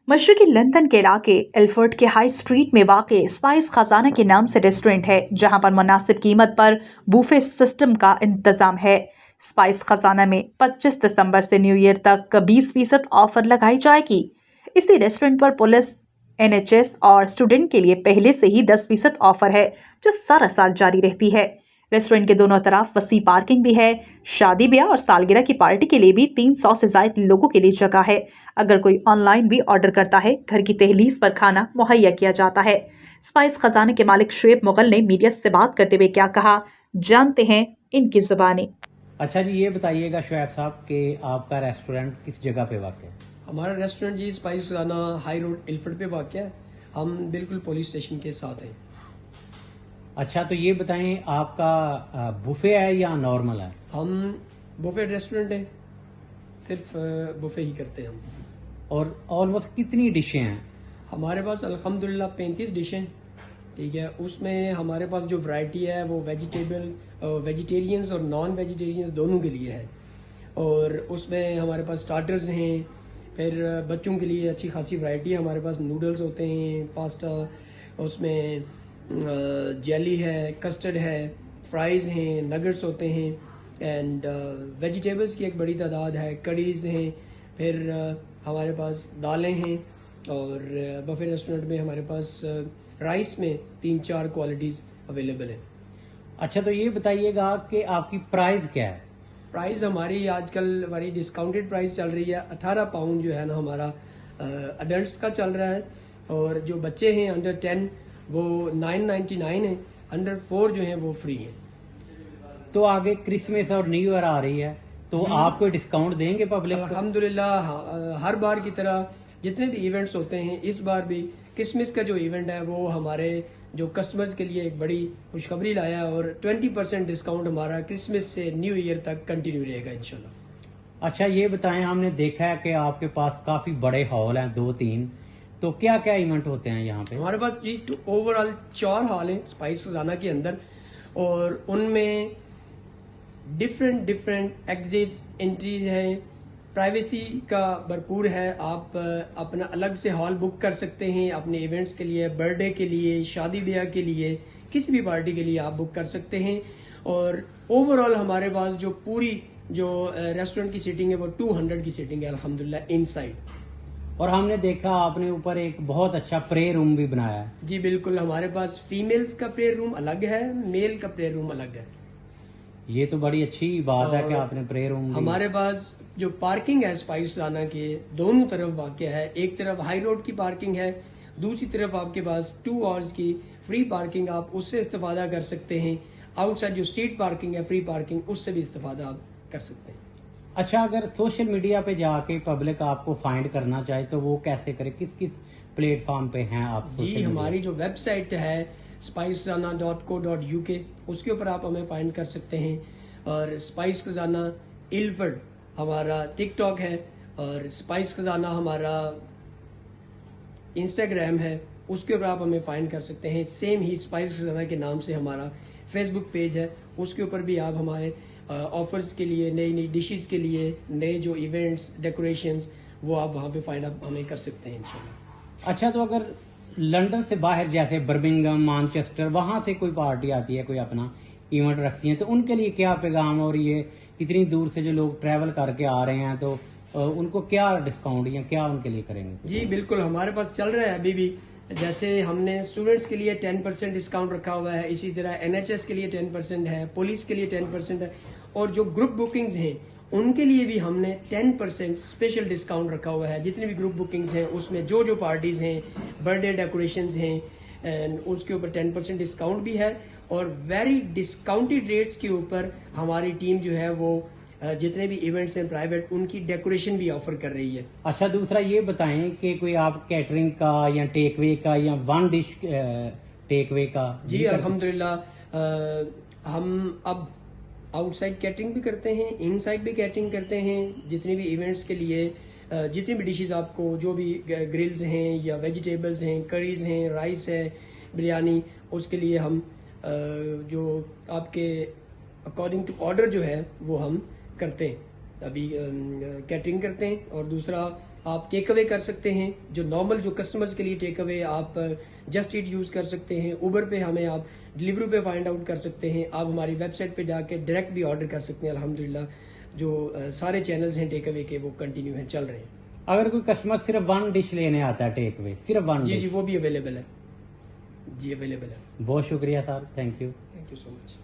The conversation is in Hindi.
मशरकी लंदन के इलाके एल्फर्ड के हाई स्ट्रीट में वाक़ स्पाइस खजाना के नाम से रेस्टोरेंट है, जहां पर मुनासिब कीमत पर बूफे सिस्टम का इंतजाम है। स्पाइस खजाना में 25 दिसंबर से न्यू ईयर तक 20% ऑफर लगाई जाएगी। इसी रेस्टोरेंट पर पुलिस, NHS और स्टूडेंट के लिए पहले से ही 10% ऑफर है, जो सारा साल जारी रहती है। रेस्टोरेंट के दोनों तरफ वसी पार्किंग भी है। शादी ब्याह और सालगिरह की पार्टी के लिए भी 300 से ज्यादा लोगों के लिए जगह है। अगर कोई ऑनलाइन भी ऑर्डर करता है, घर की दहलीज पर खाना मुहैया किया जाता है। स्पाइस खजाने के मालिक शुएब मुगल ने मीडिया से बात करते हुए क्या कहा, जानते हैं इनकी जुबानी। अच्छा जी, ये बताइएगा शुएब साहब कि आपका रेस्टोरेंट किस जगह पे वाक़ है? हमारा रेस्टोरेंट जी स्पाइस खजाना हाई रोड एल्फर्ड पे वाक़ है। हम बिल्कुल पुलिस स्टेशन के साथ हैं। अच्छा, तो ये बताएं आपका बुफे है या नॉर्मल है? हम बुफे रेस्टोरेंट है, सिर्फ बुफे ही करते हैं हम। और ऑलमोस्ट कितनी डिशें हैं? हमारे पास अल्हम्दुलिल्लाह 35 डिशें, ठीक है। उसमें हमारे पास जो वैरायटी है वो वेजिटेरियंस और नॉन वेजिटेरियंस दोनों के लिए है। और उसमें हमारे पास स्टार्टर्स हैं, फिर बच्चों के लिए अच्छी खासी वैरायटी है। हमारे पास नूडल्स होते हैं, पास्ता, उसमें जेली है, कस्टर्ड है, फ्राइज़ हैं, नगेट्स होते हैं, एंड वेजिटेबल्स की एक बड़ी तादाद है, करीज़ हैं, फिर हमारे पास दालें हैं। और बफे रेस्टोरेंट में हमारे पास राइस में 3-4 क्वालिटीज़ अवेलेबल हैं। अच्छा, तो ये बताइएगा कि आपकी प्राइस क्या है? प्राइस हमारी आजकल हमारी डिस्काउंटेड प्राइस चल रही है। 18 पाउंड जो है ना हमारा अडल्ट का चल रहा है, और जो बच्चे हैं अंडर 10 वो 9.99 है, अंडर 4 जो है वो फ्री है। तो आगे क्रिसमस और न्यू ईयर आ रही है, तो आप कोई डिस्काउंट देंगे पब्लिक को? अल्हम्दुलिल्लाह, हर बार की तरह जितने भी इवेंट्स होते हैं, इस बार भी क्रिसमस का जो इवेंट है वो हमारे जो कस्टमर्स के लिए एक बड़ी खुशखबरी लाया, और 20% डिस्काउंट हमारा क्रिसमस से न्यू ईयर तक कंटिन्यू रहेगा इंशाल्लाह। अच्छा, ये बताएं, हमने देखा है कि आपके पास काफी बड़े हॉल हैं, 2-3, तो क्या क्या इवेंट होते हैं यहाँ पे? हमारे पास जी ओवरऑल 4 हॉल हैं स्पाइस खजाना के अंदर, और उनमें डिफरेंट एग्जिट्स, एंट्रीज हैं, प्राइवेसी का भरपूर है। आप अपना अलग से हॉल बुक कर सकते हैं अपने इवेंट्स के लिए, बर्थडे के लिए, शादी ब्याह के लिए, किसी भी पार्टी के लिए आप बुक कर सकते हैं। और ओवरऑल हमारे पास जो पूरी जो रेस्टोरेंट की सीटिंग है वो 200 की सीटिंग है अल्हम्दुलिल्लाह इनसाइड। और हमने देखा आपने ऊपर एक बहुत अच्छा प्रे रूम भी बनाया है। जी बिल्कुल, हमारे पास फीमेल्स का प्रेयर रूम अलग है, मेल का प्रेयर रूम अलग है। ये तो बड़ी अच्छी बात है कि आपने प्रे रूम। हमारे पास जो पार्किंग है स्पाइस खजाना के दोनों तरफ वाक़ है। एक तरफ हाई रोड की पार्किंग है, दूसरी तरफ आपके पास 2 आवर्स की फ्री पार्किंग, आप उससे इस्तेफादा कर सकते हैं। आउटसाइड जो स्ट्रीट पार्किंग है, फ्री पार्किंग, उससे भी इस्तेफादा आप कर सकते हैं। अच्छा, अगर सोशल मीडिया पे जाके पब्लिक आपको फाइंड करना चाहे तो वो कैसे करे? किस किस प्लेटफॉर्म पे हैं आप? जी, हमारी जो वेबसाइट है spicekazana.co.uk, उसके ऊपर आप हमें फाइंड कर सकते हैं। और स्पाइस खजाना इल्फर्ड हमारा टिकटॉक है, और स्पाइस खजाना हमारा इंस्टाग्राम है, उसके ऊपर आप हमें फाइंड कर सकते हैं। सेम ही स्पाइस खजाना के नाम से हमारा फेसबुक पेज है, उसके ऊपर भी आप हमारे ऑफर्स के लिए, नई नई डिशेस के लिए, नए जो इवेंट्स, डेकोरेशंस, वो आप वहाँ पे फाइंड आप हमें कर सकते हैं इंशाल्लाह। अच्छा, तो अगर लंदन से बाहर जैसे बर्मिंघम, मैनचेस्टर, वहां से कोई पार्टी आती है, कोई अपना इवेंट रखती है, तो उनके लिए क्या पैगाम? और ये इतनी दूर से जो लोग ट्रैवल करके आ रहे हैं, तो उनको क्या डिस्काउंट या क्या उनके लिए करेंगे? जी बिल्कुल, हमारे पास चल रहा है अभी भी। जैसे हमने स्टूडेंट्स के लिए 10% डिस्काउंट रखा हुआ है, इसी तरह NHS के लिए 10% है, पुलिस के लिए 10% है, और जो ग्रुप बुकिंग्स हैं उनके लिए भी हमने 10% स्पेशल डिस्काउंट रखा हुआ है। जितनी भी ग्रुप बुकिंग्स हैं उसमें जो जो पार्टीज़ हैं, बर्थडे डेकोरेशंस हैं, एंड उसके ऊपर 10% डिस्काउंट भी है। और वेरी डिस्काउंटेड रेट्स के ऊपर हमारी टीम जो है वो जितने भी इवेंट्स हैं प्राइवेट, उनकी डेकोरेशन भी ऑफर कर रही है। अच्छा, दूसरा ये बताएं कि कोई आप कैटरिंग का या टेक वे का या वन डिश टेक वे का? जी अल्हम्दुलिल्लाह, हम अब आउटसाइड कैटरिंग भी करते हैं, इनसाइड भी कैटरिंग करते हैं। जितने भी इवेंट्स के लिए जितनी भी डिशेस आपको, जो भी ग्रिल्स हैं या वेजिटेबल्स हैं, करीज हैं, राइस है, बिरयानी, उसके लिए हम जो आपके अकॉर्डिंग टू ऑर्डर जो है वो हम करते हैं। अभी कैटरिंग करते हैं। और दूसरा आप टेक अवे कर सकते हैं। जो नॉर्मल जो कस्टमर्स के लिए टेक अवे, आप जस्ट ईट यूज़ कर सकते हैं। उबर पे हमें आप डिलीवरी पे फाइंड आउट कर सकते हैं। आप हमारी वेबसाइट पे जाके डायरेक्ट भी ऑर्डर कर सकते हैं। अल्हम्दुलिल्लाह जो सारे चैनल्स हैं टेक अवे के वो कंटिन्यू हैं, चल रहे हैं। अगर कोई कस्टमर सिर्फ वन डिश लेने आता है टेक अवे, सिर्फ वन जी डिश, जी वो भी अवेलेबल है। जी अवेलेबल है। बहुत शुक्रिया sir, thank you. Thank you so much.